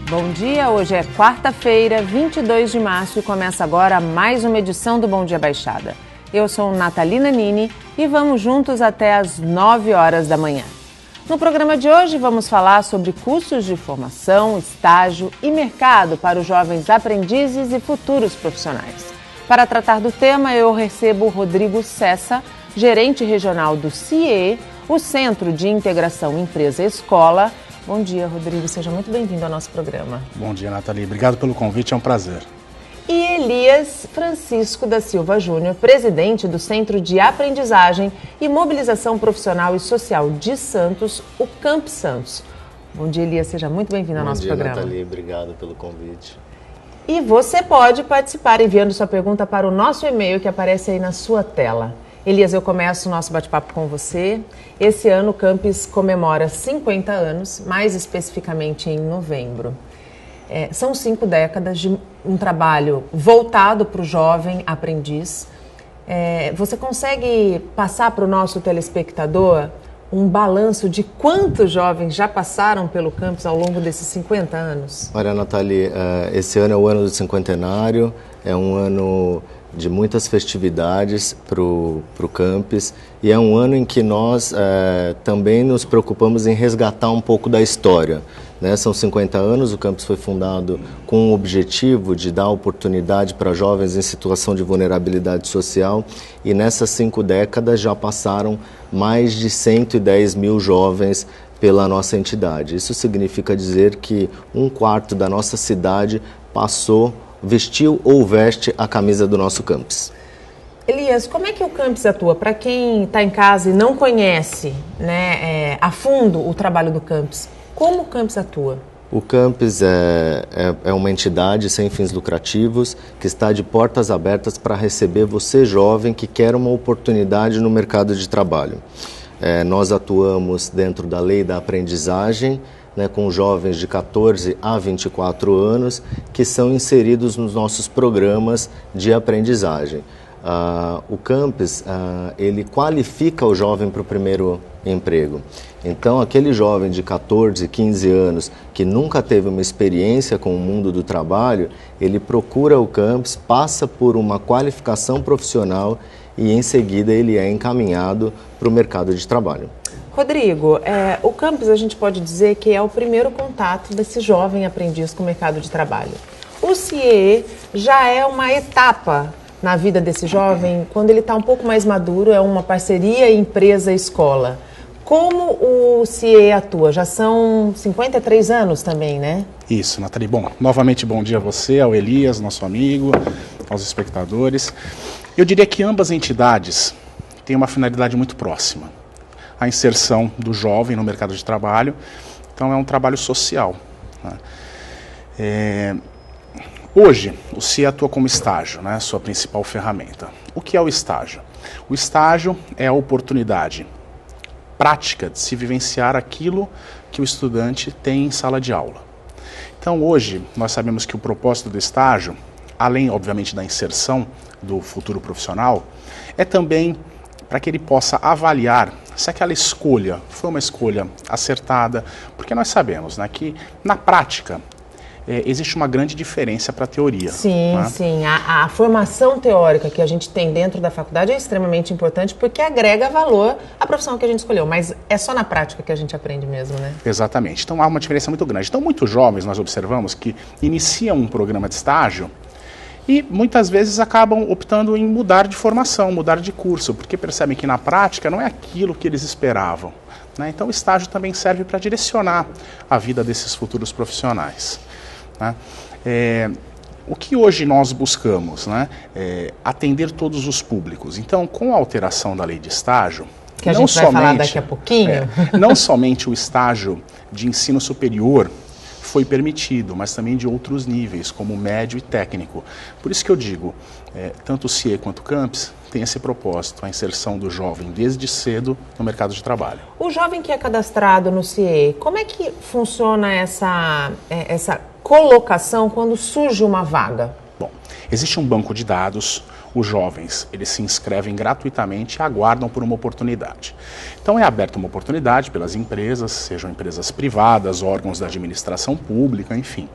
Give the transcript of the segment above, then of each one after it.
Bom dia, hoje é quarta-feira, 22 de março e começa agora mais uma edição do Bom Dia Baixada. Eu sou Natalina Nini e vamos juntos até às 9 horas da manhã. No programa de hoje vamos falar sobre cursos de formação, estágio e mercado para os jovens aprendizes e futuros profissionais. Para tratar do tema, eu recebo o Rodrigo Cessa, gerente regional do CIEE, o Centro de Integração Empresa-Escola. Bom dia, Rodrigo. Seja muito bem-vindo ao nosso programa. Bom dia, Nathalie. Obrigado pelo convite, é um prazer. E Elias Francisco da Silva Júnior, presidente do Centro de Aprendizagem e Mobilização Profissional e Social de Santos, o Camp Santos. Bom dia, Elias. Seja muito bem-vindo ao nosso programa. Bom dia, Nathalie. Obrigado pelo convite. E você pode participar enviando sua pergunta para o nosso e-mail que aparece aí na sua tela. Elias, eu começo o nosso bate-papo com você. Esse ano o Campus comemora 50 anos, mais especificamente em novembro. São 5 décadas de um trabalho voltado para o jovem aprendiz. Você consegue passar para o nosso telespectador um balanço de quantos jovens já passaram pelo campus ao longo desses 50 anos? Olha, Nathalie, esse ano é o ano do cinquentenário, é um ano de muitas festividades para o campus e é um ano em que nós também nos preocupamos em resgatar um pouco da história. Né? São 50 anos, o campus foi fundado com o objetivo de dar oportunidade para jovens em situação de vulnerabilidade social e nessas 5 décadas já passaram mais de 110 mil jovens pela nossa entidade. Isso significa dizer que 1/4 da nossa cidade vestiu ou veste a camisa do nosso campus. Elias, como é que o campus atua? Para quem está em casa e não conhece, né, a fundo o trabalho do campus, como o campus atua? O campus é uma entidade sem fins lucrativos que está de portas abertas para receber você jovem que quer uma oportunidade no mercado de trabalho. Nós atuamos dentro da lei da aprendizagem, né, com jovens de 14 a 24 anos que são inseridos nos nossos programas de aprendizagem. O campus, ele qualifica o jovem para o primeiro emprego. Então, aquele jovem de 14, 15 anos que nunca teve uma experiência com o mundo do trabalho, ele procura o campus, passa por uma qualificação profissional e, em seguida, ele é encaminhado para o mercado de trabalho. Rodrigo, o campus a gente pode dizer que é o primeiro contato desse jovem aprendiz com o mercado de trabalho. O CIEE já é uma etapa na vida desse jovem, quando ele está um pouco mais maduro, é uma parceria empresa-escola. Como o CIEE atua? Já são 53 anos também, né? Isso, Nathalie. Bom, novamente bom dia a você, ao Elias, nosso amigo, aos espectadores. Eu diria que ambas entidades têm uma finalidade muito próxima. A inserção do jovem no mercado de trabalho, então é um trabalho social. Né? Hoje, o CIEE atua como estágio, né, sua principal ferramenta. O que é o estágio? O estágio é a oportunidade prática de se vivenciar aquilo que o estudante tem em sala de aula. Então, hoje, nós sabemos que o propósito do estágio, além, obviamente, da inserção do futuro profissional, é também para que ele possa avaliar se aquela escolha foi uma escolha acertada, porque nós sabemos, né, que na prática existe uma grande diferença para a teoria. Sim, né? Sim. A formação teórica que a gente tem dentro da faculdade é extremamente importante porque agrega valor à profissão que a gente escolheu, mas é só na prática que a gente aprende mesmo, né? Exatamente. Então há uma diferença muito grande. Então muitos jovens nós observamos que iniciam um programa de estágio e muitas vezes acabam optando em mudar de formação, mudar de curso, porque percebem que na prática não é aquilo que eles esperavam. Né? Então o estágio também serve para direcionar a vida desses futuros profissionais. Né? O que hoje nós buscamos, né? Atender todos os públicos. Então, com a alteração da lei de estágio, que a gente vai falar daqui a pouquinho, não somente o estágio de ensino superior foi permitido, mas também de outros níveis, como médio e técnico. Por isso que eu digo, tanto o CIEE quanto o campus tem esse propósito, a inserção do jovem desde cedo no mercado de trabalho. O jovem que é cadastrado no CIEE, como é que funciona essa colocação quando surge uma vaga? Bom, existe um banco de dados os jovens, eles se inscrevem gratuitamente e aguardam por uma oportunidade. Então é aberta uma oportunidade pelas empresas, sejam empresas privadas, órgãos da administração pública, enfim.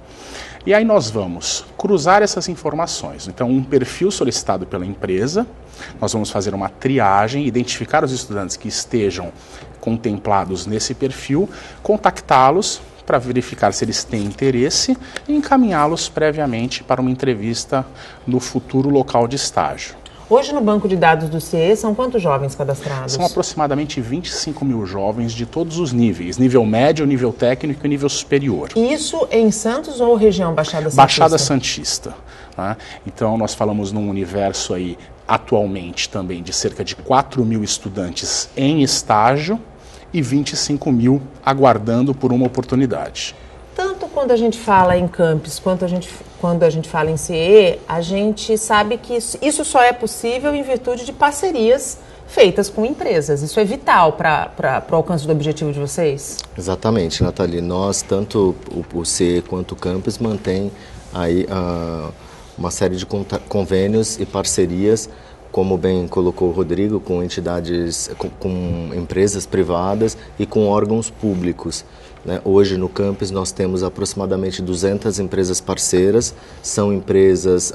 E aí nós vamos cruzar essas informações. Então, um perfil solicitado pela empresa, nós vamos fazer uma triagem, identificar os estudantes que estejam contemplados nesse perfil, contactá-los para verificar se eles têm interesse e encaminhá-los previamente para uma entrevista no futuro local de estágio. Hoje no banco de dados do CIE são quantos jovens cadastrados? São aproximadamente 25 mil jovens de todos os níveis, nível médio, nível técnico e nível superior. Isso em Santos ou região Baixada Santista? Baixada Santista. Né? Então nós falamos num universo aí atualmente também de cerca de 4 mil estudantes em estágio e 25 mil aguardando por uma oportunidade. Tanto quando a gente fala em campus quanto quando a gente fala em CIE, a gente sabe que isso só é possível em virtude de parcerias feitas com empresas. Isso é vital para o alcance do objetivo de vocês? Exatamente, Nathalie. Nós, tanto o CIE quanto o campus, mantém aí uma série de convênios e parcerias, como bem colocou o Rodrigo, com entidades, com empresas privadas e com órgãos públicos. Hoje no campus nós temos aproximadamente 200 empresas parceiras, são empresas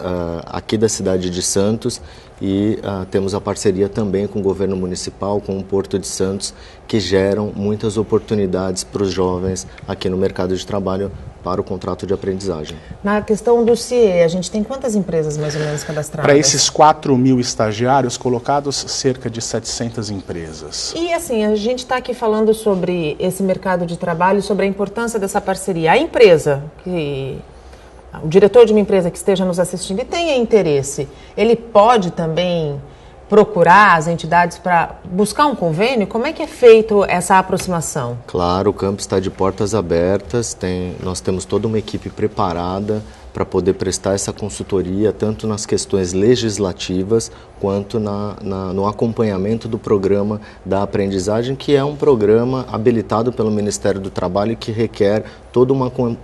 aqui da cidade de Santos e temos a parceria também com o governo municipal, com o Porto de Santos, que geram muitas oportunidades para os jovens aqui no mercado de trabalho para o contrato de aprendizagem. Na questão do CIE, a gente tem quantas empresas mais ou menos cadastradas? Para esses 4 mil estagiários colocados, cerca de 700 empresas. E assim, a gente está aqui falando sobre esse mercado de trabalho, sobre a importância dessa parceria. A empresa, o diretor de uma empresa que esteja nos assistindo e tenha interesse, ele pode também procurar as entidades para buscar um convênio? Como é que é feito essa aproximação? Claro, o campus está de portas abertas, nós temos toda uma equipe preparada para poder prestar essa consultoria, tanto nas questões legislativas, quanto no acompanhamento do programa da aprendizagem, que é um programa habilitado pelo Ministério do Trabalho que requer todo um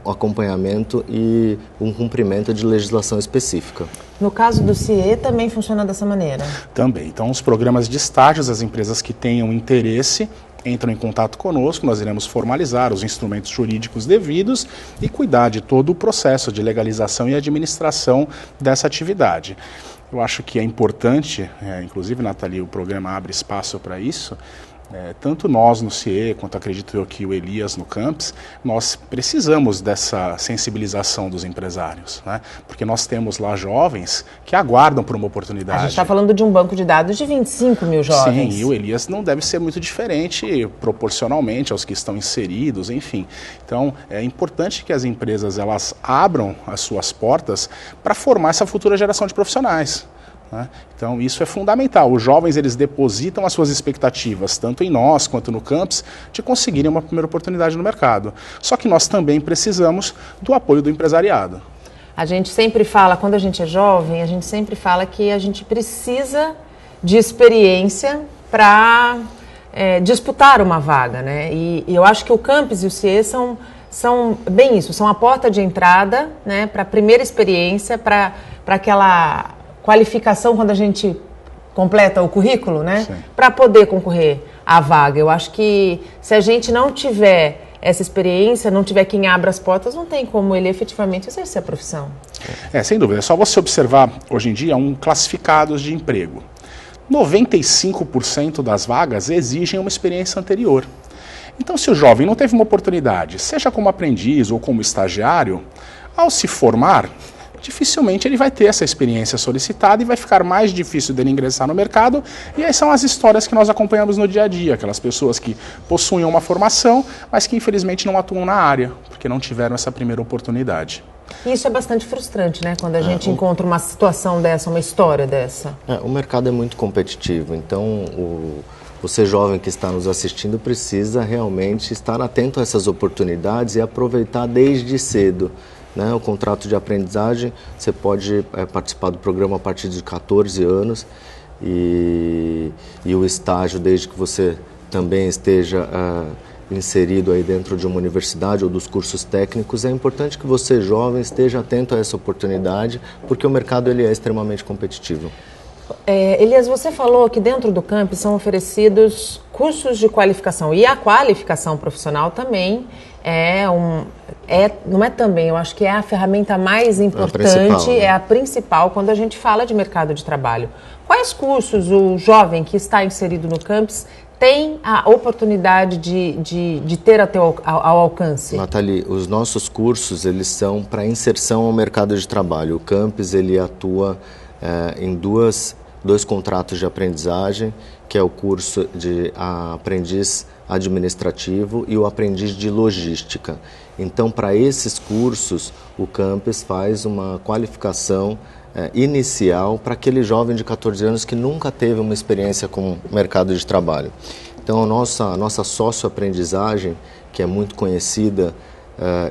acompanhamento e um cumprimento de legislação específica. No caso do CIE também funciona dessa maneira? Também. Então, os programas de estágios, as empresas que tenham interesse entram em contato conosco, nós iremos formalizar os instrumentos jurídicos devidos e cuidar de todo o processo de legalização e administração dessa atividade. Eu acho que é importante, inclusive, Nathalie, o programa abre espaço para isso, tanto nós no CIE, quanto acredito eu que o Elias no campus, nós precisamos dessa sensibilização dos empresários, né? Porque nós temos lá jovens que aguardam por uma oportunidade. A gente está falando de um banco de dados de 25 mil jovens. Sim, e o Elias não deve ser muito diferente proporcionalmente aos que estão inseridos, enfim. Então, é importante que as empresas elas abram as suas portas para formar essa futura geração de profissionais. Então isso é fundamental, os jovens eles depositam as suas expectativas, tanto em nós quanto no campus, de conseguirem uma primeira oportunidade no mercado. Só que nós também precisamos do apoio do empresariado. A gente sempre fala, quando a gente é jovem, a gente sempre fala que a gente precisa de experiência para disputar uma vaga, né? E eu acho que o campus e o CIE são bem isso, são a porta de entrada, né, para a primeira experiência, para aquela qualificação quando a gente completa o currículo, né? Para poder concorrer à vaga. Eu acho que se a gente não tiver essa experiência, não tiver quem abra as portas, não tem como ele efetivamente exercer a profissão. Sem dúvida. É só você observar, hoje em dia, classificados de emprego. 95% das vagas exigem uma experiência anterior. Então, se o jovem não teve uma oportunidade, seja como aprendiz ou como estagiário, ao se formar, dificilmente ele vai ter essa experiência solicitada e vai ficar mais difícil dele ingressar no mercado. E aí são as histórias que nós acompanhamos no dia a dia, aquelas pessoas que possuem uma formação, mas que infelizmente não atuam na área, porque não tiveram essa primeira oportunidade. E isso é bastante frustrante, né? Quando a gente encontra uma situação dessa, uma história dessa. O mercado é muito competitivo, então você jovem que está nos assistindo precisa realmente estar atento a essas oportunidades e aproveitar desde cedo. O contrato de aprendizagem, você pode participar do programa a partir de 14 anos e o estágio, desde que você também esteja inserido aí dentro de uma universidade ou dos cursos técnicos. É importante que você, jovem, esteja atento a essa oportunidade, porque o mercado ele é extremamente competitivo. Elias, você falou que dentro do campus são oferecidos cursos de qualificação e a qualificação profissional também não é também, eu acho que é a ferramenta mais importante, é a principal quando a gente fala de mercado de trabalho. Quais cursos o jovem que está inserido no campus tem a oportunidade de ter ao alcance? Nathalie, os nossos cursos eles são para inserção ao mercado de trabalho. O campus ele atua em dois contratos de aprendizagem, que é o curso de aprendiz administrativo e o aprendiz de logística. Então, para esses cursos, o campus faz uma qualificação inicial para aquele jovem de 14 anos que nunca teve uma experiência com o mercado de trabalho. Então, a nossa socioaprendizagem, que é muito conhecida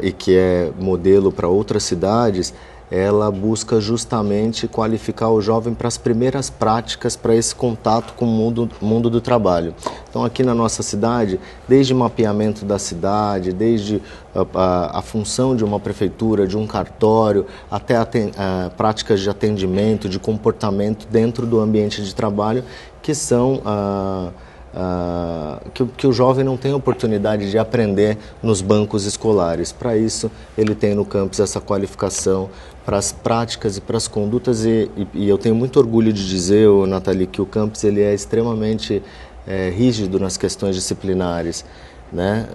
e que é modelo para outras cidades, ela busca justamente qualificar o jovem para as primeiras práticas, para esse contato com o mundo do trabalho. Então, aqui na nossa cidade, desde mapeamento da cidade, desde a função de uma prefeitura, de um cartório, até práticas de atendimento, de comportamento dentro do ambiente de trabalho, que são que o jovem não tem oportunidade de aprender nos bancos escolares. Para isso, ele tem no campus essa qualificação para as práticas e para as condutas e eu tenho muito orgulho de dizer, Nathalie, que o campus ele é extremamente rígido nas questões disciplinares, né?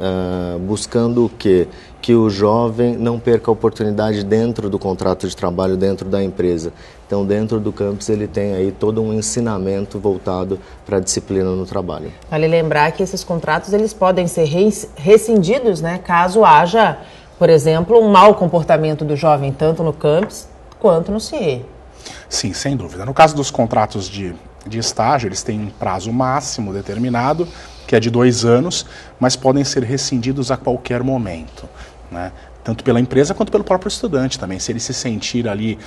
Buscando o quê? Que o jovem não perca a oportunidade dentro do contrato de trabalho, dentro da empresa. Então, dentro do campus, ele tem aí todo um ensinamento voltado para a disciplina no trabalho. Vale lembrar que esses contratos eles podem ser rescindidos, né, caso haja, por exemplo, um mau comportamento do jovem, tanto no campus quanto no CIE. Sim, sem dúvida. No caso dos contratos de estágio, eles têm um prazo máximo determinado, que é de 2 anos, mas podem ser rescindidos a qualquer momento, né? Tanto pela empresa quanto pelo próprio estudante também. Se ele se sentir ali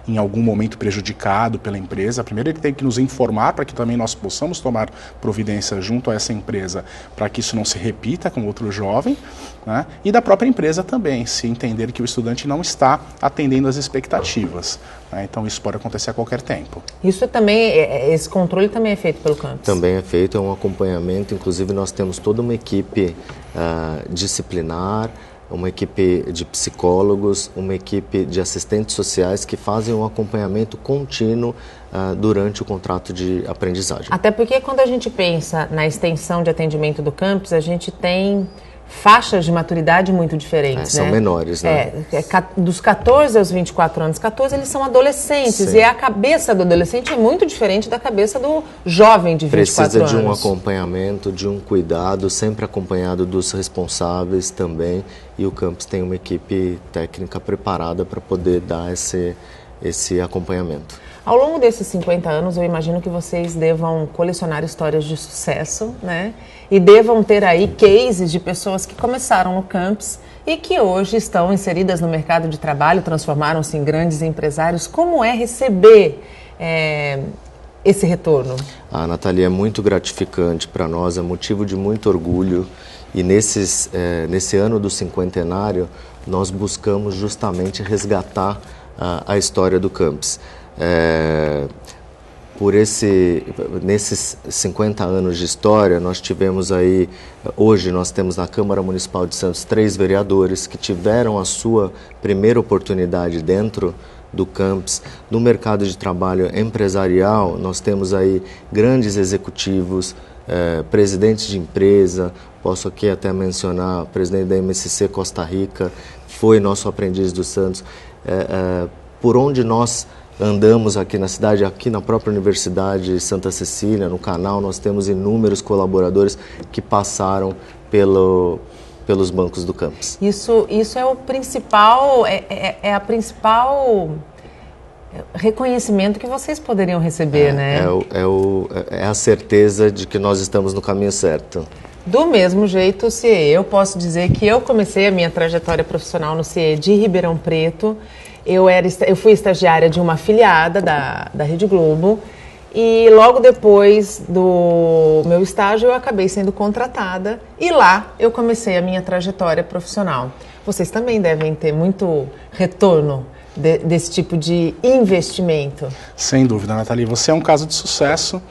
em algum momento prejudicado pela empresa, primeiro ele tem que nos informar para que também nós possamos tomar providência junto a essa empresa para que isso não se repita com outro jovem, né? E da própria empresa também, se entender que o estudante não está atendendo às expectativas, né? Então isso pode acontecer a qualquer tempo. Isso também, esse controle também é feito pelo campus? Também é feito, é um acompanhamento, inclusive nós temos toda uma equipe disciplinar, uma equipe de psicólogos, uma equipe de assistentes sociais que fazem um acompanhamento contínuo durante o contrato de aprendizagem. Até porque quando a gente pensa na extensão de atendimento do campus, a gente tem faixas de maturidade muito diferentes, são menores, né? Dos 14 aos 24 anos. 14 eles são adolescentes. Sim. E a cabeça do adolescente é muito diferente da cabeça do jovem de 24 anos. Precisa de um acompanhamento, de um cuidado, sempre acompanhado dos responsáveis também. E o campus tem uma equipe técnica preparada para poder dar esse acompanhamento. Ao longo desses 50 anos, eu imagino que vocês devam colecionar histórias de sucesso, né? E devam ter aí cases de pessoas que começaram no campus e que hoje estão inseridas no mercado de trabalho, transformaram-se em grandes empresários. Como é receber esse retorno? Nathalie, é muito gratificante para nós, é motivo de muito orgulho. E nesse ano do cinquentenário, nós buscamos justamente resgatar a história do campus. Nesses 50 anos de história, nós tivemos aí, hoje nós temos na Câmara Municipal de Santos 3 vereadores que tiveram a sua primeira oportunidade dentro do campus. No mercado de trabalho empresarial, nós temos aí grandes executivos, presidentes de empresa, posso aqui até mencionar o presidente da MSC Costa Rica, foi nosso aprendiz do Santos. Por onde nós andamos aqui na cidade, aqui na própria Universidade Santa Cecília, no canal, nós temos inúmeros colaboradores que passaram pelos bancos do campus. Isso é o principal, a principal reconhecimento que vocês poderiam receber, né? É a certeza de que nós estamos no caminho certo. Do mesmo jeito, o CIE, eu posso dizer que eu comecei a minha trajetória profissional no CIE de Ribeirão Preto. Eu fui estagiária de uma afiliada da Rede Globo e logo depois do meu estágio eu acabei sendo contratada e lá eu comecei a minha trajetória profissional. Vocês também devem ter muito retorno desse tipo de investimento? Sem dúvida, Nathalie. Você é um caso de sucesso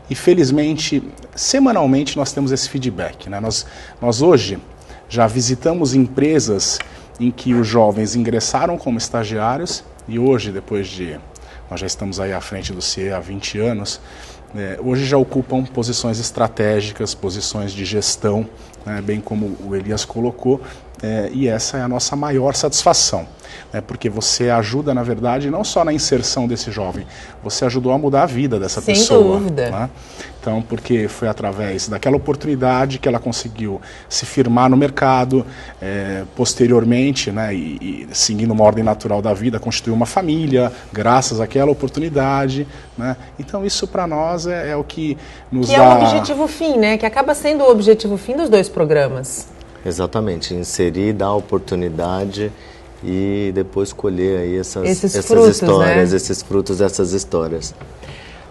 e, felizmente, semanalmente nós temos esse feedback, né? Nós hoje já visitamos empresas em que os jovens ingressaram como estagiários e hoje, nós já estamos aí à frente do CIE há 20 anos, hoje já ocupam posições estratégicas, posições de gestão, né, bem como o Elias colocou, e essa é a nossa maior satisfação, né, porque você ajuda, na verdade, não só na inserção desse jovem, você ajudou a mudar a vida dessa pessoa. Sem dúvida. Né? Então, porque foi através daquela oportunidade que ela conseguiu se firmar no mercado, posteriormente, né, e seguindo uma ordem natural da vida, constituir uma família, graças àquela oportunidade. Né? Então, isso para nós é o que nos dá... Que é o objetivo fim, né? Que acaba sendo o objetivo fim dos dois programas. Exatamente, inserir, dar oportunidade e depois colher aí essas frutos, histórias, né? Esses frutos dessas histórias.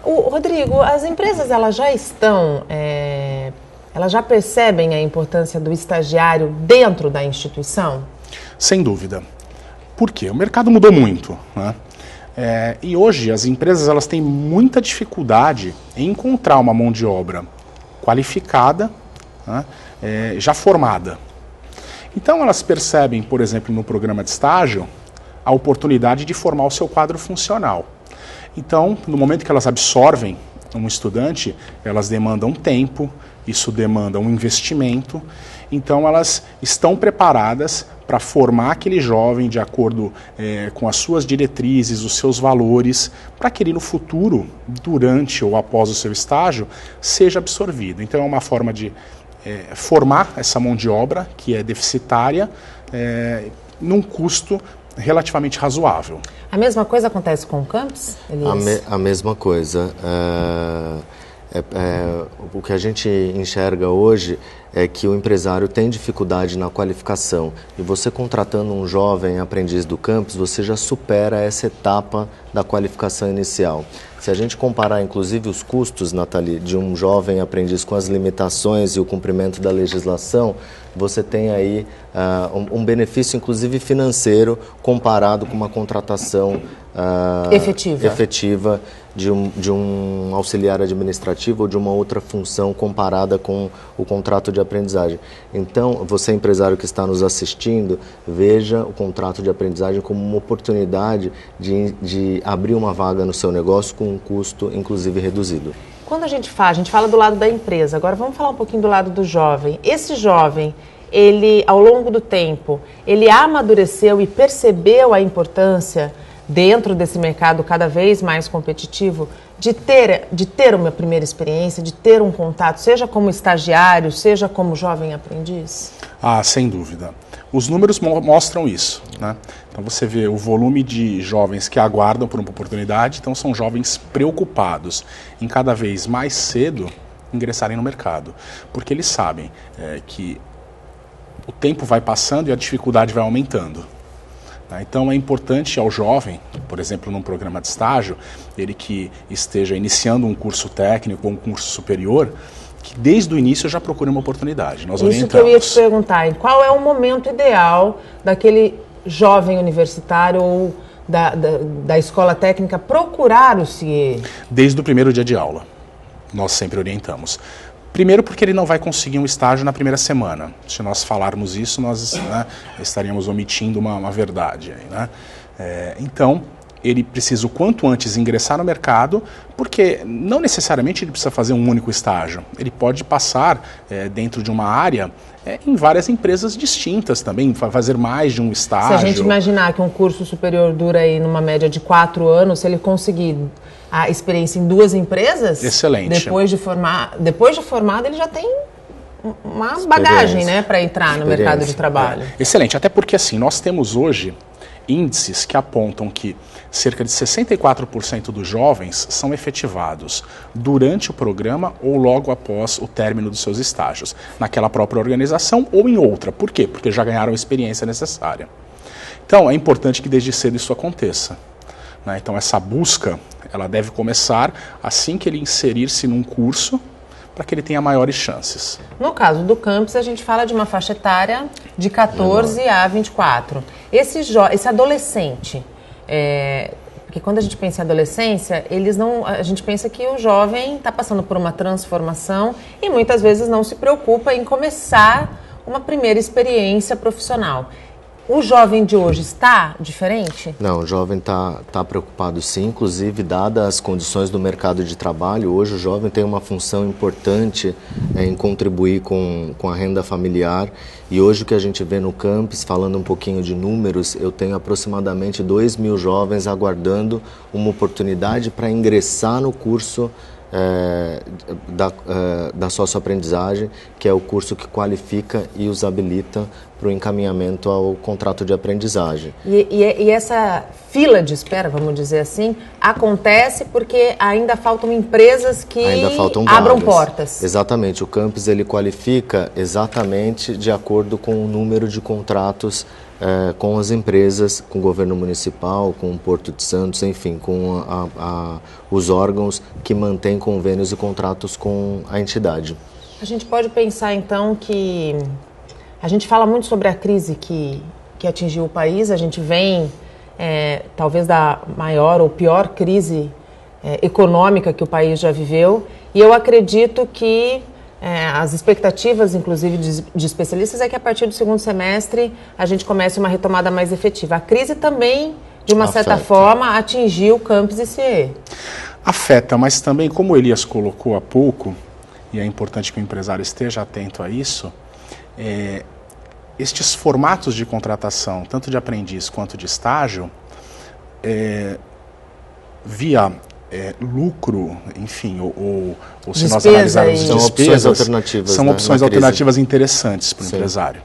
Rodrigo, as empresas elas já estão, elas já percebem a importância do estagiário dentro da instituição? Sem dúvida. Por quê? O mercado mudou muito, né? E hoje as empresas elas têm muita dificuldade em encontrar uma mão de obra qualificada, né, já formada. Então elas percebem, por exemplo, no programa de estágio, a oportunidade de formar o seu quadro funcional. Então, no momento que elas absorvem um estudante, elas demandam tempo, isso demanda um investimento, então elas estão preparadas para formar aquele jovem de acordo com as suas diretrizes, os seus valores, para que ele no futuro, durante ou após o seu estágio, seja absorvido. Então é uma forma de formar essa mão de obra que é deficitária num custo relativamente razoável. A mesma coisa acontece com o campus, Elias? A mesma coisa. O que a gente enxerga hoje é que o empresário tem dificuldade na qualificação e você contratando um jovem aprendiz do campus, você já supera essa etapa da qualificação inicial. Se a gente comparar inclusive os custos, Nathalie, de um jovem aprendiz com as limitações e o cumprimento da legislação, você tem aí um benefício inclusive financeiro comparado com uma contratação efetiva de um auxiliar administrativo ou de uma outra função comparada com o contrato de aprendizagem. Então, você empresário que está nos assistindo, veja o contrato de aprendizagem como uma oportunidade de abrir uma vaga no seu negócio com um custo, inclusive, reduzido. Quando a gente fala do lado da empresa, agora vamos falar um pouquinho do lado do jovem. Esse jovem, ele, ao longo do tempo, ele amadureceu e percebeu a importância dentro desse mercado cada vez mais competitivo, de ter uma primeira experiência, de ter um contato, seja como estagiário, seja como jovem aprendiz? Sem dúvida. Os números mostram isso, né? Então você vê o volume de jovens que aguardam por uma oportunidade, então são jovens preocupados em cada vez mais cedo ingressarem no mercado, porque eles sabem que o tempo vai passando e a dificuldade vai aumentando. Então é importante ao jovem, por exemplo, num programa de estágio, ele que esteja iniciando um curso técnico ou um curso superior, que desde o início já procure uma oportunidade. Nós orientamos. Isso que eu ia te perguntar, qual é o momento ideal daquele jovem universitário ou da escola técnica procurar o CIE? Desde o primeiro dia de aula, nós sempre orientamos. Primeiro porque ele não vai conseguir um estágio na primeira semana. Se nós falarmos isso, nós estaríamos omitindo uma verdade. Né? Então, ele precisa o quanto antes ingressar no mercado, porque não necessariamente ele precisa fazer um único estágio. Ele pode passar dentro de uma área em várias empresas distintas também, fazer mais de um estágio. Se a gente imaginar que um curso superior dura aí numa média de 4 anos, se ele conseguir a experiência em 2 empresas, excelente. Depois de formado ele já tem uma bagagem, né, para entrar no mercado de trabalho. Excelente, até porque assim, nós temos hoje índices que apontam que cerca de 64% dos jovens são efetivados durante o programa ou logo após o término dos seus estágios, naquela própria organização ou em outra. Por quê? Porque já ganharam a experiência necessária. Então, é importante que desde cedo isso aconteça. Então, essa busca, ela deve começar assim que ele inserir-se num curso, para que ele tenha maiores chances. No caso do campus, a gente fala de uma faixa etária de 14 a 24. Esse adolescente, Porque quando a gente pensa em adolescência, a gente pensa que o jovem está passando por uma transformação e muitas vezes não se preocupa em começar uma primeira experiência profissional. O jovem de hoje está diferente? Não, o jovem está preocupado sim, inclusive dadas as condições do mercado de trabalho, hoje o jovem tem uma função importante em contribuir com a renda familiar, e hoje o que a gente vê no campus, falando um pouquinho de números, eu tenho aproximadamente 2.000 jovens aguardando uma oportunidade para ingressar no curso da socioaprendizagem, que é o curso que qualifica e os habilita para o encaminhamento ao contrato de aprendizagem. E essa fila de espera, vamos dizer assim, acontece porque ainda faltam empresas que abram portas. Exatamente, o campus ele qualifica exatamente de acordo com o número de contratos com as empresas, com o governo municipal, com o Porto de Santos, enfim, com os órgãos que mantêm convênios e contratos com a entidade. A gente pode pensar então que a gente fala muito sobre a crise que atingiu o país, a gente vem talvez da maior ou pior crise econômica que o país já viveu, e eu acredito que as expectativas, inclusive, de especialistas é que a partir do segundo semestre a gente comece uma retomada mais efetiva. A crise também, de uma certa forma, atingiu o campus e CIE. Afeta, mas também, como o Elias colocou há pouco, e é importante que o empresário esteja atento a isso, estes formatos de contratação, tanto de aprendiz quanto de estágio, via lucro, enfim, ou se nós analisarmos são despesas, opções alternativas, são opções alternativas interessantes para o empresário.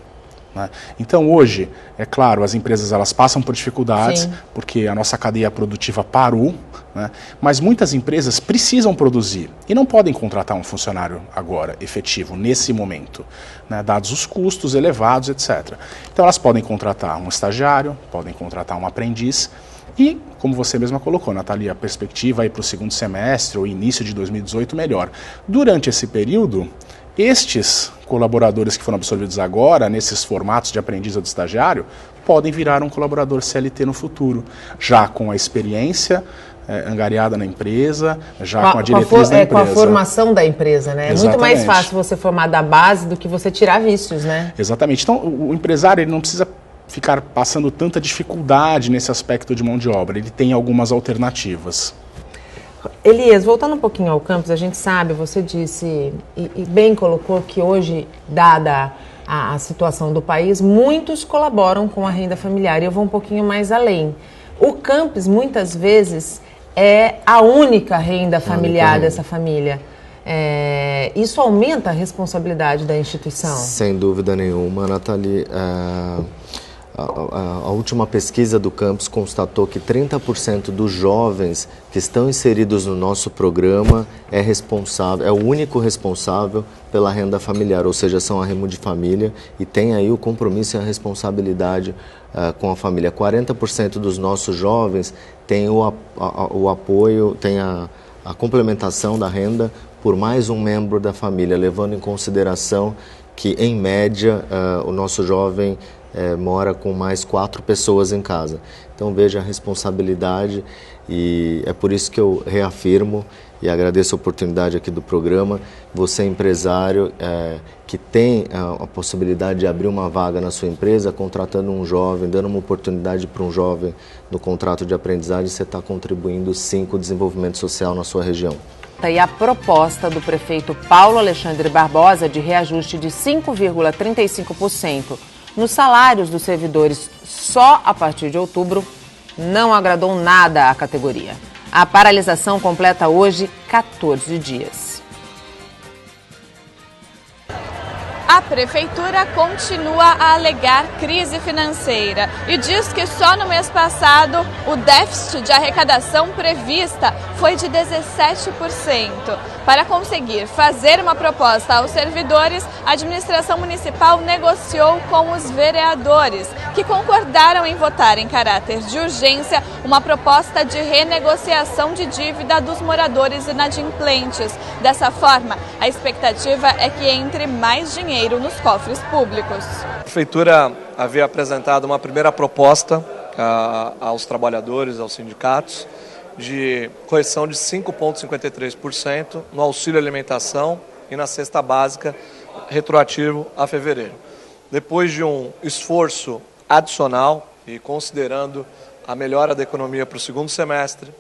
Né? Então hoje, é claro, as empresas elas passam por dificuldades, sim, porque a nossa cadeia produtiva parou, né? Mas muitas empresas precisam produzir e não podem contratar um funcionário agora, efetivo, nesse momento, né? Dados os custos elevados, etc. Então elas podem contratar um estagiário, podem contratar um aprendiz. E, como você mesma colocou, Nathalie, a perspectiva aí para o segundo semestre ou início de 2018 melhor. Durante esse período, estes colaboradores que foram absorvidos agora, nesses formatos de aprendiz ou de estagiário, podem virar um colaborador CLT no futuro, já com a experiência angariada na empresa, já com a diretriz da empresa. Com a formação da empresa, né? Exatamente. É muito mais fácil você formar da base do que você tirar vícios, né? Exatamente. Então, o empresário ele não precisa ficar passando tanta dificuldade nesse aspecto de mão de obra. Ele tem algumas alternativas. Elias, voltando um pouquinho ao campus, a gente sabe, você disse e bem colocou que hoje, dada a situação do país, muitos colaboram com a renda familiar. E eu vou um pouquinho mais além. O campus, muitas vezes, é a única renda familiar dessa família. Isso aumenta a responsabilidade da instituição? Sem dúvida nenhuma, Nathalie. A última pesquisa do campus constatou que 30% dos jovens que estão inseridos no nosso programa é o único responsável pela renda familiar, ou seja, são arrimo de família e tem aí o compromisso e a responsabilidade com a família. 40% dos nossos jovens têm o apoio, tem a complementação da renda por mais um membro da família, levando em consideração que, em média, o nosso jovem mora com mais 4 pessoas em casa. Então veja a responsabilidade, e é por isso que eu reafirmo e agradeço a oportunidade aqui do programa. Você, empresário, que tem a possibilidade de abrir uma vaga na sua empresa, contratando um jovem, dando uma oportunidade para um jovem no contrato de aprendizagem, você está contribuindo sim com o desenvolvimento social na sua região. E a proposta do prefeito Paulo Alexandre Barbosa de reajuste de 5,35% nos salários dos servidores só a partir de outubro não agradou nada à categoria. A paralisação completa hoje 14 dias. A prefeitura continua a alegar crise financeira e diz que só no mês passado o déficit de arrecadação prevista foi de 17%. Para conseguir fazer uma proposta aos servidores, a administração municipal negociou com os vereadores, que concordaram em votar em caráter de urgência uma proposta de renegociação de dívida dos moradores inadimplentes. Dessa forma, a expectativa é que entre mais dinheiro nos cofres públicos. A prefeitura havia apresentado uma primeira proposta aos trabalhadores, aos sindicatos, de correção de 5,53% no auxílio alimentação e na cesta básica retroativo a fevereiro. Depois de um esforço adicional e considerando a melhora da economia para o segundo semestre,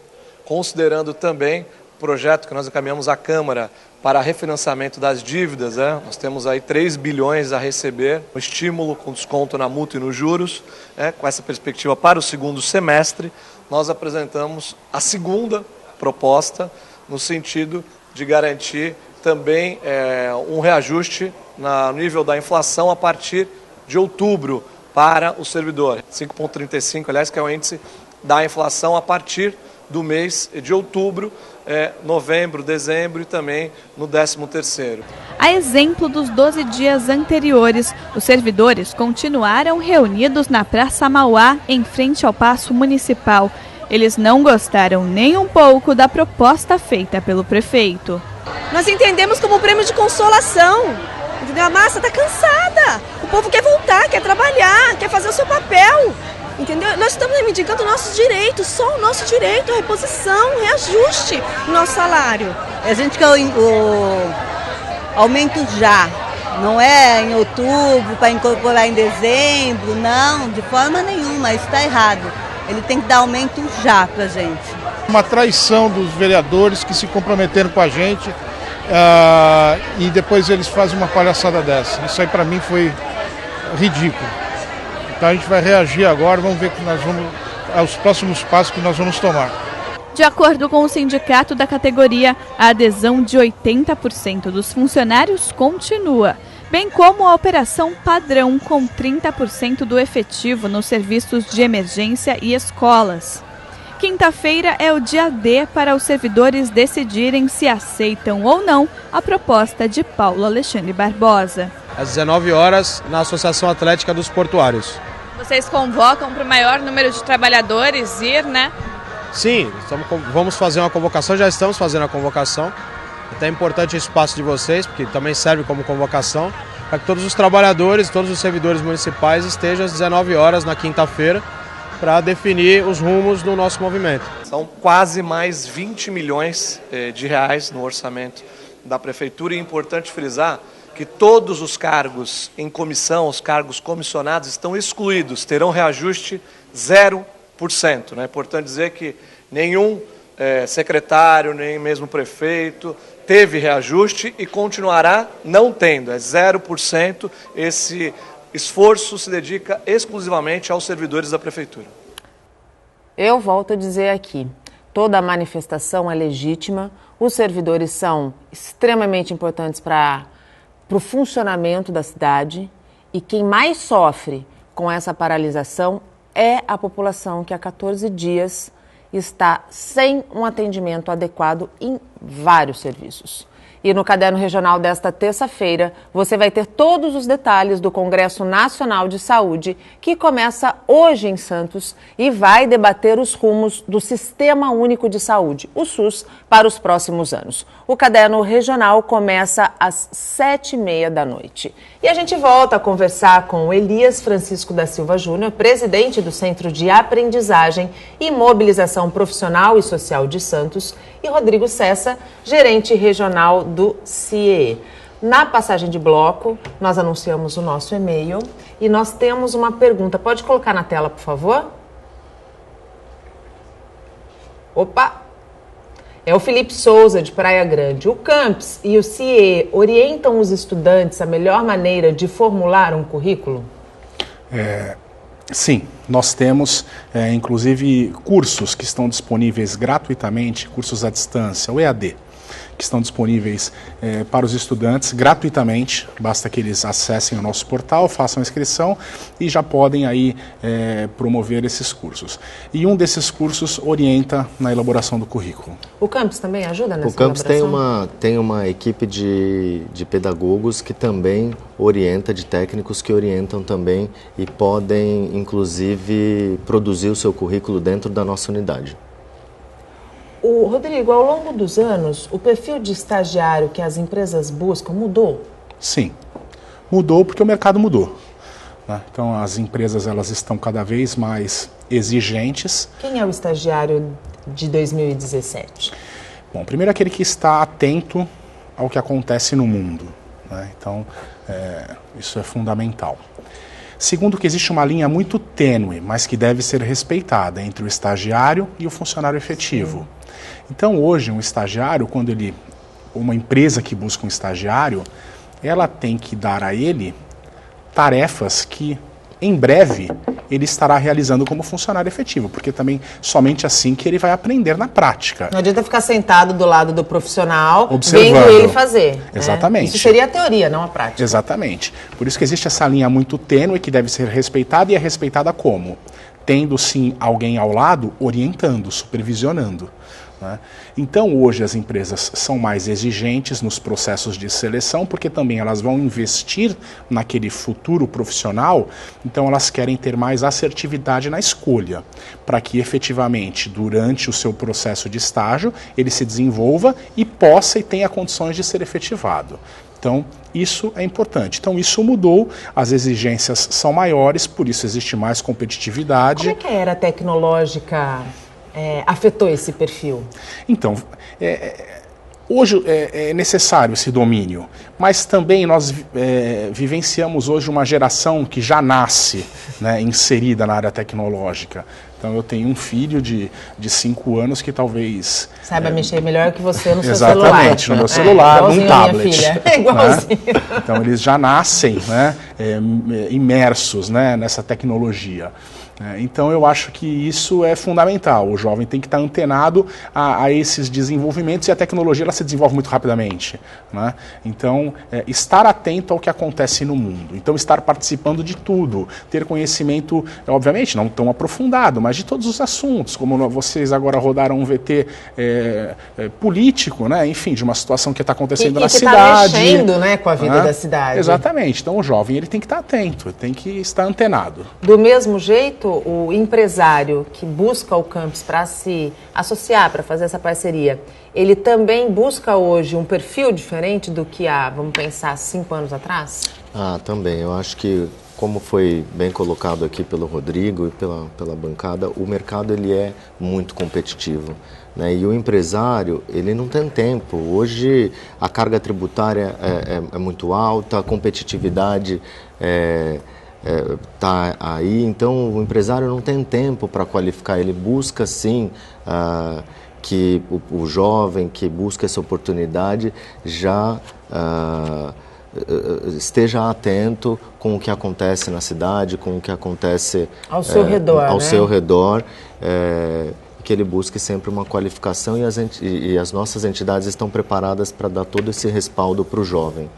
considerando também o projeto que nós encaminhamos à Câmara para refinanciamento das dívidas, nós temos aí 3 bilhões a receber, um estímulo com desconto na multa e nos juros, com essa perspectiva para o segundo semestre, nós apresentamos a segunda proposta no sentido de garantir também um reajuste no nível da inflação a partir de outubro para o servidor. 5,35, aliás, que é o índice da inflação a partir do mês de outubro, novembro, dezembro e também no 13º. A exemplo dos 12 dias anteriores, os servidores continuaram reunidos na Praça Mauá, em frente ao Paço Municipal. Eles não gostaram nem um pouco da proposta feita pelo prefeito. Nós entendemos como um prêmio de consolação. Entendeu? A massa está cansada. O povo quer voltar, quer trabalhar, quer fazer o seu papel. Entendeu? Nós estamos reivindicando nossos direitos, só o nosso direito, a reposição, o reajuste do nosso salário. A gente quer o aumento já, não é em outubro, para incorporar em dezembro, não, de forma nenhuma, isso está errado. Ele tem que dar aumento já para a gente. Uma traição dos vereadores que se comprometeram com a gente e depois eles fazem uma palhaçada dessa. Isso aí para mim foi ridículo. Então a gente vai reagir agora, vamos ver os próximos passos que nós vamos tomar. De acordo com o sindicato da categoria, a adesão de 80% dos funcionários continua, bem como a operação padrão com 30% do efetivo nos serviços de emergência e escolas. Quinta-feira é o dia D para os servidores decidirem se aceitam ou não a proposta de Paulo Alexandre Barbosa. Às 19 horas, na Associação Atlética dos Portuários. Vocês convocam para o maior número de trabalhadores ir, né? Sim, vamos fazer uma convocação, já estamos fazendo a convocação. Até é importante o espaço de vocês, porque também serve como convocação, para que todos os trabalhadores, todos os servidores municipais estejam às 19 horas na quinta-feira para definir os rumos do nosso movimento. São quase mais 20 milhões de reais no orçamento da Prefeitura e é importante frisar que todos os cargos em comissão, os cargos comissionados estão excluídos, terão reajuste 0%. É importante dizer que nenhum secretário, nem mesmo prefeito teve reajuste e continuará não tendo, é 0%. Esse esforço se dedica exclusivamente aos servidores da Prefeitura. Eu volto a dizer aqui, toda a manifestação é legítima, os servidores são extremamente importantes para o funcionamento da cidade e quem mais sofre com essa paralisação é a população que há 14 dias está sem um atendimento adequado em vários serviços. E no Caderno Regional desta terça-feira, você vai ter todos os detalhes do Congresso Nacional de Saúde, que começa hoje em Santos e vai debater os rumos do Sistema Único de Saúde, o SUS, para os próximos anos. O Caderno Regional começa às 7h30 da noite. E a gente volta a conversar com Elias Francisco da Silva Júnior, presidente do Centro de Aprendizagem e Mobilização Profissional e Social de Santos, e Rodrigo Cessa, gerente regional do CIEE. Na passagem de bloco, nós anunciamos o nosso e-mail e nós temos uma pergunta. Pode colocar na tela, por favor? Opa! É o Felipe Souza, de Praia Grande. O CAMPS e o CIEE orientam os estudantes a melhor maneira de formular um currículo? Sim, nós temos inclusive cursos que estão disponíveis gratuitamente, cursos à distância, o EAD, que estão disponíveis para os estudantes gratuitamente, basta que eles acessem o nosso portal, façam a inscrição e já podem aí promover esses cursos. E um desses cursos orienta na elaboração do currículo. O Campus também ajuda nessa O Campus elaboração? tem uma equipe de pedagogos que também orienta, de técnicos que orientam também e podem, inclusive, produzir o seu currículo dentro da nossa unidade. Rodrigo, ao longo dos anos, o perfil de estagiário que as empresas buscam mudou? Sim, mudou porque o mercado mudou. né? Então as empresas elas estão cada vez mais exigentes. Quem é o estagiário de 2017? Bom, primeiro aquele que está atento ao que acontece no mundo, né? Então isso é fundamental. Segundo, que existe uma linha muito tênue, mas que deve ser respeitada entre o estagiário e o funcionário efetivo. Sim. Então hoje um estagiário, uma empresa que busca um estagiário, ela tem que dar a ele tarefas que em breve ele estará realizando como funcionário efetivo, porque também somente assim que ele vai aprender na prática. Não adianta ficar sentado do lado do profissional, observando, vendo ele fazer. Exatamente. Isso seria a teoria, não a prática. Exatamente. Por isso que existe essa linha muito tênue que deve ser respeitada, e é respeitada como? Tendo sim alguém ao lado orientando, supervisionando. Então hoje as empresas são mais exigentes nos processos de seleção, porque também elas vão investir naquele futuro profissional, então elas querem ter mais assertividade na escolha, para que efetivamente durante o seu processo de estágio ele se desenvolva e possa e tenha condições de ser efetivado. Então, isso é importante. Então, isso mudou, as exigências são maiores, por isso existe mais competitividade. Como é que a era tecnológica afetou esse perfil? Então, hoje é necessário esse domínio, mas também nós vivenciamos hoje uma geração que já nasce, né, inserida na área tecnológica. Então eu tenho um filho de 5 anos que talvez... Saiba mexer melhor que você no seu celular. Exatamente, no meu celular, num tablet. Minha filha. Igualzinho. Né? Então eles já nascem, né, imersos, né, nessa tecnologia. Então eu acho que isso é fundamental. O jovem tem que estar antenado a esses desenvolvimentos, e a tecnologia ela se desenvolve muito rapidamente, né? Então estar atento ao que acontece no mundo, então estar participando de tudo, ter conhecimento, obviamente não tão aprofundado, mas de todos os assuntos, como vocês agora rodaram um VT político, né? Enfim, de uma situação que está acontecendo na cidade. Está mexendo, né, com a vida da cidade. Exatamente. Então o jovem ele tem que estar atento, tem que estar antenado. Do mesmo jeito, o empresário que busca o campus para se associar, para fazer essa parceria, ele também busca hoje um perfil diferente do que há, vamos pensar, 5 anos atrás? Também. Eu acho que, como foi bem colocado aqui pelo Rodrigo e pela bancada, o mercado ele é muito competitivo, né? E o empresário, ele não tem tempo. Hoje a carga tributária é muito alta, a competitividade está aí, então o empresário não tem tempo para qualificar, ele busca sim que o jovem que busca essa oportunidade já esteja atento com o que acontece na cidade, com o que acontece ao seu redor, ao seu redor, que ele busque sempre uma qualificação, e as nossas entidades estão preparadas para dar todo esse respaldo para o jovem.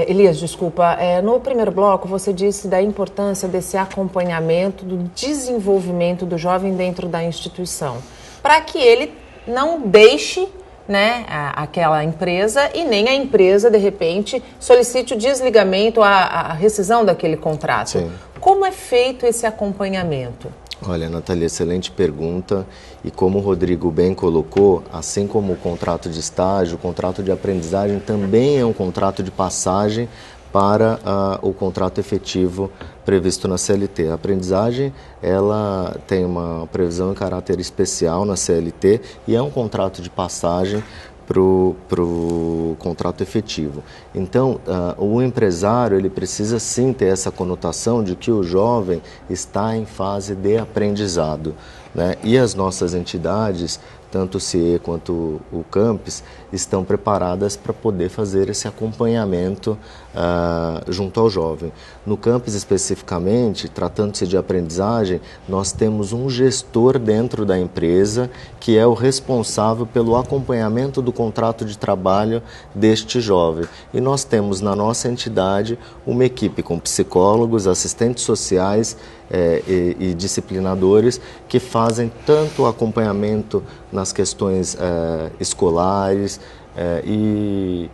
Elias, desculpa, no primeiro bloco você disse da importância desse acompanhamento do desenvolvimento do jovem dentro da instituição, para que ele não deixe, né, aquela empresa, e nem a empresa, de repente, solicite o desligamento, a rescisão daquele contrato. Sim. Como é feito esse acompanhamento? Olha, Natália, excelente pergunta, e como o Rodrigo bem colocou, assim como o contrato de estágio, o contrato de aprendizagem também é um contrato de passagem para o contrato efetivo previsto na CLT. A aprendizagem, ela tem uma previsão em caráter especial na CLT e é um contrato de passagem para o contrato efetivo. Então, o empresário ele precisa sim ter essa conotação de que o jovem está em fase de aprendizado, né? E as nossas entidades, tanto o CIE quanto o Campus, estão preparadas para poder fazer esse acompanhamento junto ao jovem. No Campus especificamente, tratando-se de aprendizagem, nós temos um gestor dentro da empresa que é o responsável pelo acompanhamento do contrato de trabalho deste jovem. E nós temos na nossa entidade uma equipe com psicólogos, assistentes sociais e disciplinadores que fazem tanto o acompanhamento nas questões escolares e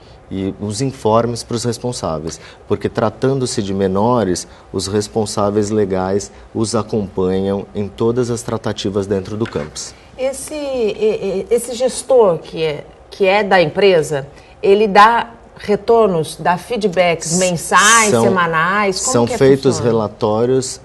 os informes para os responsáveis, porque tratando-se de menores, os responsáveis legais os acompanham em todas as tratativas dentro do campus. Esse gestor que é da empresa, ele dá retornos, dá feedbacks mensais, semanais? Como são que feitos funciona? relatórios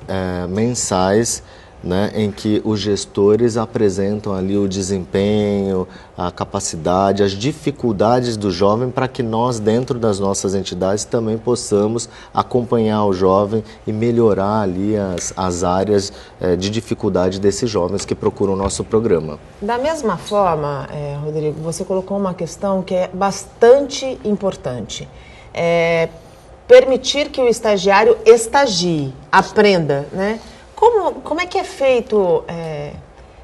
mensais, né, em que os gestores apresentam ali o desempenho, a capacidade, as dificuldades do jovem para que nós, dentro das nossas entidades, também possamos acompanhar o jovem e melhorar ali as áreas de dificuldade desses jovens que procuram o nosso programa. Da mesma forma, Rodrigo, você colocou uma questão que é bastante importante. Permitir que o estagiário estagie, aprenda, né? Como é que é feito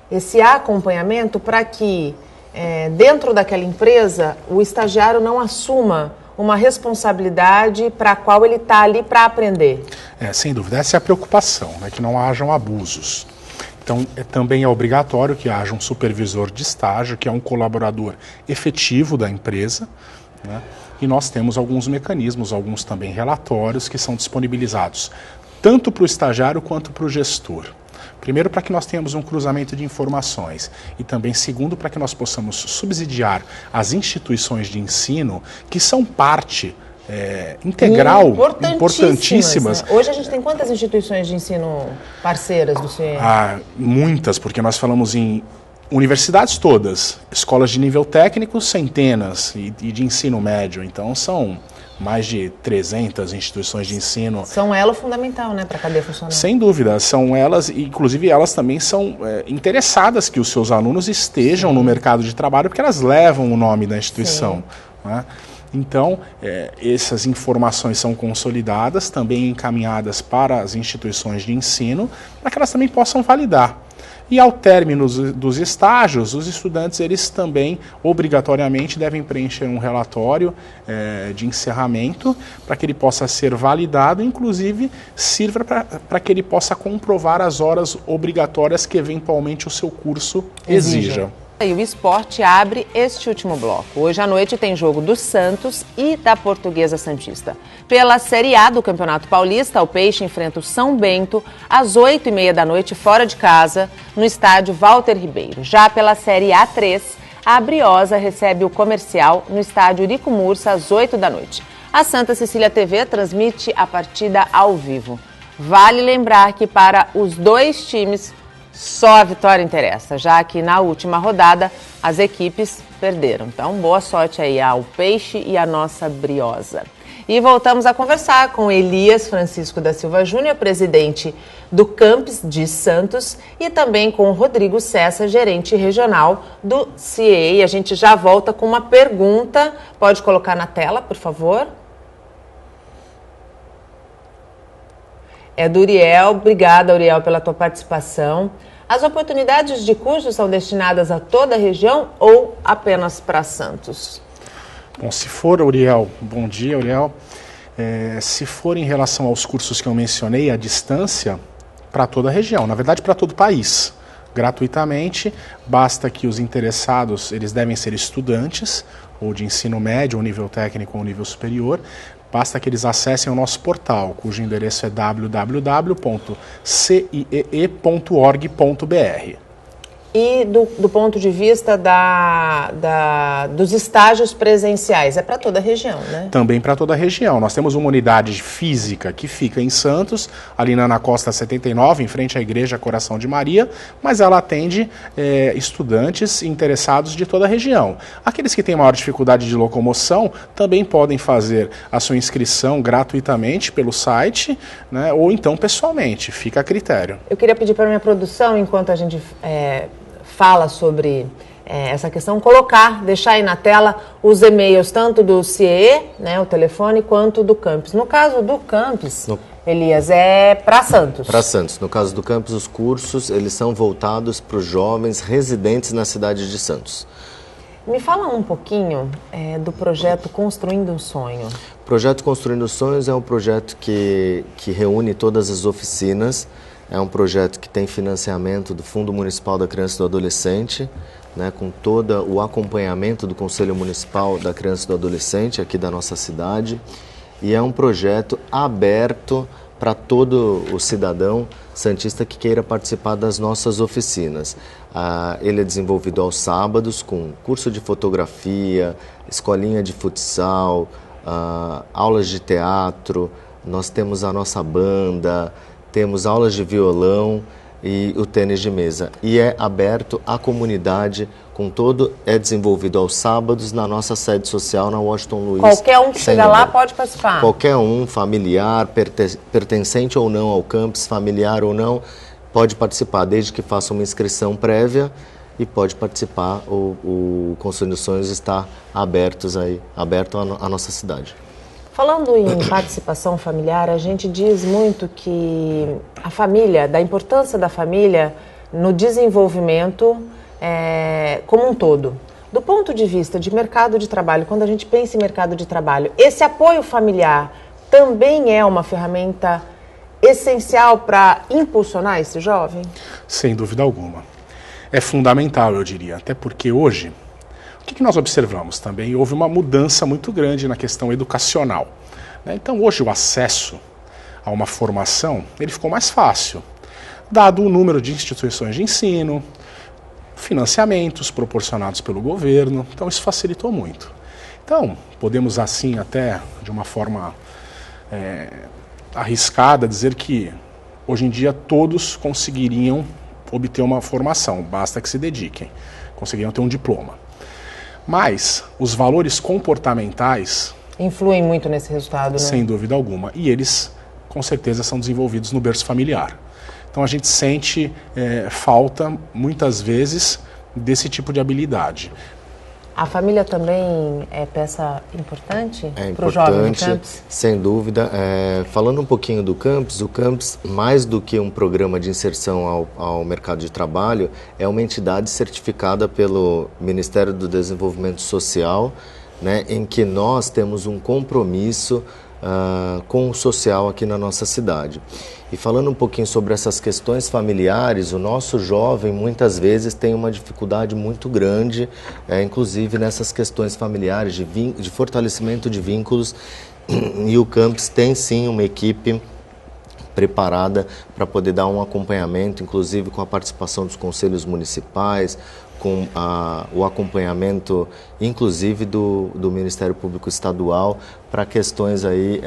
esse acompanhamento para que, dentro daquela empresa, o estagiário não assuma uma responsabilidade para a qual ele está ali para aprender? Sem dúvida, essa é a preocupação, né, que não hajam abusos. Então, também é obrigatório que haja um supervisor de estágio, que é um colaborador efetivo da empresa, né, e nós temos alguns mecanismos, alguns também relatórios que são disponibilizados tanto para o estagiário quanto para o gestor. Primeiro, para que nós tenhamos um cruzamento de informações e também, segundo, para que nós possamos subsidiar as instituições de ensino que são parte integral, importantíssimas. Né? Hoje a gente tem quantas instituições de ensino parceiras do CIE? Muitas, porque nós falamos em universidades todas, escolas de nível técnico, centenas, e de ensino médio, então são mais de 300 instituições de ensino. São elo fundamental, né, para a cadeia funcionar. Sem dúvida, são elas, inclusive elas também são interessadas que os seus alunos estejam no mercado de trabalho, porque elas levam o nome da instituição, né? Então, essas informações são consolidadas, também encaminhadas para as instituições de ensino, para que elas também possam validar. E ao término dos estágios, os estudantes eles também obrigatoriamente devem preencher um relatório de encerramento para que ele possa ser validado, inclusive sirva para que ele possa comprovar as horas obrigatórias que eventualmente o seu curso exija. E o esporte abre este último bloco. Hoje à noite tem jogo do Santos e da Portuguesa Santista. Pela Série A do Campeonato Paulista, o Peixe enfrenta o São Bento às 8h30 da noite, fora de casa, no estádio Walter Ribeiro. Já pela Série A3, a Briosa recebe o Comercial no estádio Urico Mursa às 8 da noite. A Santa Cecília TV transmite a partida ao vivo. Vale lembrar que para os dois times só a vitória interessa, já que na última rodada as equipes perderam. Então, boa sorte aí ao Peixe e à nossa Briosa. E voltamos a conversar com Elias Francisco da Silva Júnior, presidente do Campus de Santos, e também com Rodrigo Cessa, gerente regional do CIE. A gente já volta com uma pergunta. Pode colocar na tela, por favor? É do Uriel. Obrigada, Uriel, pela tua participação. As oportunidades de cursos são destinadas a toda a região ou apenas para Santos? Bom, se for, Uriel, bom dia, Uriel. Se for em relação aos cursos que eu mencionei, à distância, para toda a região, na verdade para todo o país, gratuitamente, basta que os interessados, eles devem ser estudantes, ou de ensino médio, ou nível técnico, ou nível superior. Basta que eles acessem o nosso portal, cujo endereço é www.ciee.org.br. E do ponto de vista dos estágios presenciais, é para toda a região, né? Também para toda a região. Nós temos uma unidade física que fica em Santos, ali na Ana Costa 79, em frente à Igreja Coração de Maria, mas ela atende estudantes interessados de toda a região. Aqueles que têm maior dificuldade de locomoção também podem fazer a sua inscrição gratuitamente pelo site, né, ou então pessoalmente, fica a critério. Eu queria pedir para a minha produção, enquanto a gente fala sobre essa questão, deixar aí na tela os e-mails tanto do CIE, né, o telefone, quanto do Campus. No caso do Campus, Elias, é para Santos. Para Santos. No caso do Campus, os cursos eles são voltados para os jovens residentes na cidade de Santos. Me fala um pouquinho do projeto Construindo um Sonho. O projeto Construindo Sonhos é um projeto que reúne todas as oficinas. É um projeto que tem financiamento do Fundo Municipal da Criança e do Adolescente, né, com todo o acompanhamento do Conselho Municipal da Criança e do Adolescente aqui da nossa cidade. E é um projeto aberto para todo o cidadão santista que queira participar das nossas oficinas. Ele é desenvolvido aos sábados com curso de fotografia, escolinha de futsal, aulas de teatro, nós temos a nossa banda, temos aulas de violão e o tênis de mesa. E é aberto à comunidade, é desenvolvido aos sábados na nossa sede social na Washington Luiz. Qualquer um que chega lá pode participar? Qualquer um, familiar, pertencente ou não ao campus, familiar ou não, pode participar, desde que faça uma inscrição prévia e pode participar. O Construindo Sonhos está aberto à nossa cidade. Falando em participação familiar, a gente diz muito que a família, da importância da família no desenvolvimento como um todo. Do ponto de vista de mercado de trabalho, quando a gente pensa em mercado de trabalho, esse apoio familiar também é uma ferramenta essencial para impulsionar esse jovem? Sem dúvida alguma. É fundamental, eu diria, até porque hoje, o que nós observamos também? Houve uma mudança muito grande na questão educacional, né? Então hoje o acesso a uma formação, ele ficou mais fácil, dado o número de instituições de ensino, financiamentos proporcionados pelo governo, então isso facilitou muito. Então, podemos assim até de uma forma arriscada dizer que hoje em dia todos conseguiriam obter uma formação, basta que se dediquem, conseguiriam ter um diploma. Mas os valores comportamentais influem muito nesse resultado, né? Sem dúvida alguma. E eles, com certeza, são desenvolvidos no berço familiar. Então a gente sente falta, muitas vezes, desse tipo de habilidade. A família também é peça importante para o jovem do campus? Sem dúvida. Falando um pouquinho do campus, o campus, mais do que um programa de inserção ao mercado de trabalho, é uma entidade certificada pelo Ministério do Desenvolvimento Social, né, em que nós temos um compromisso com o social aqui na nossa cidade. E falando um pouquinho sobre essas questões familiares, o nosso jovem muitas vezes tem uma dificuldade muito grande, inclusive nessas questões familiares, de fortalecimento de vínculos, e o campus tem sim uma equipe preparada para poder dar um acompanhamento, inclusive com a participação dos conselhos municipais, com o acompanhamento, inclusive do Ministério Público Estadual, para questões aí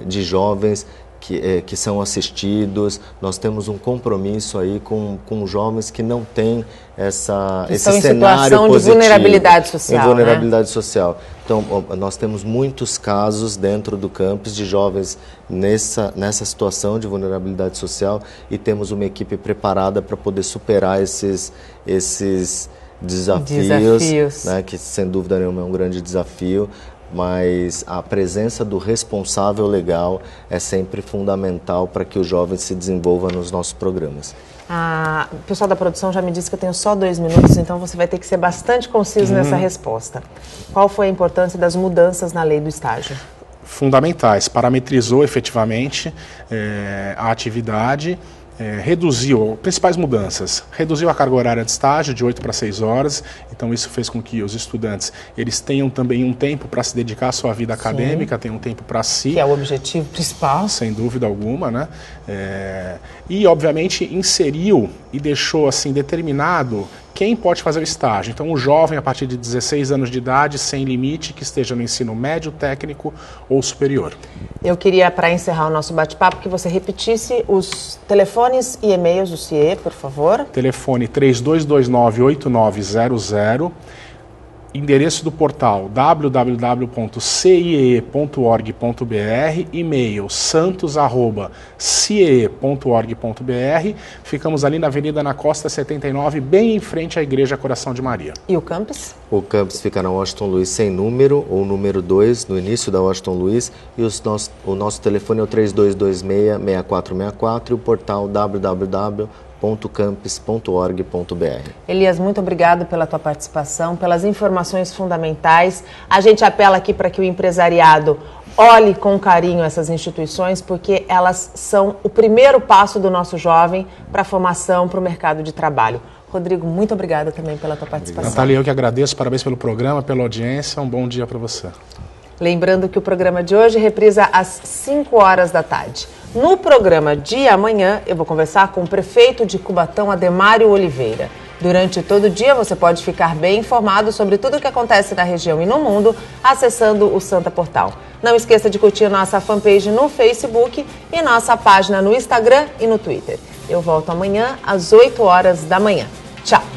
de jovens que são assistidos. Nós temos um compromisso aí com jovens que não têm esse cenário positivo. De vulnerabilidade social. Em vulnerabilidade social. Então, nós temos muitos casos dentro do campus de jovens nessa situação de vulnerabilidade social, e temos uma equipe preparada para poder superar esses desafios. Né, que sem dúvida nenhuma é um grande desafio, mas a presença do responsável legal é sempre fundamental para que o jovem se desenvolva nos nossos programas. O pessoal da produção já me disse que eu tenho só 2 minutos, então você vai ter que ser bastante conciso nessa resposta. Qual foi a importância das mudanças na lei do estágio? Fundamentais. Parametrizou efetivamente a atividade, reduziu, principais mudanças, reduziu a carga horária de estágio de 8 para 6 horas, então isso fez com que os estudantes eles tenham também um tempo para se dedicar à sua vida acadêmica, tenham um tempo para si. Que é o objetivo principal. Sem dúvida alguma, né? E, obviamente, inseriu e deixou assim determinado quem pode fazer o estágio. Então, o jovem, a partir de 16 anos de idade, sem limite, que esteja no ensino médio, técnico ou superior. Eu queria, para encerrar o nosso bate-papo, que você repetisse os telefones e e-mails do CIE, por favor. Telefone 3229-8900. Endereço do portal www.ciee.org.br, e-mail santos@ciee.org.br. Ficamos ali na Avenida na Costa 79, bem em frente à Igreja Coração de Maria. E o campus? O campus fica na Washington Luiz sem número, ou número 2, no início da Washington Luiz, e o nosso telefone é o 3226-6464 e o portal www.campus.org.br. Elias, muito obrigado pela tua participação, pelas informações fundamentais. A gente apela aqui para que o empresariado olhe com carinho essas instituições, porque elas são o primeiro passo do nosso jovem para a formação, para o mercado de trabalho. Rodrigo, muito obrigada também pela tua participação. Natália, eu que agradeço, parabéns pelo programa, pela audiência, um bom dia para você. Lembrando que o programa de hoje reprisa às 5 horas da tarde. No programa de amanhã, eu vou conversar com o prefeito de Cubatão, Ademário Oliveira. Durante todo o dia você pode ficar bem informado sobre tudo o que acontece na região e no mundo acessando o Santa Portal. Não esqueça de curtir nossa fanpage no Facebook e nossa página no Instagram e no Twitter. Eu volto amanhã às 8 horas da manhã. Tchau!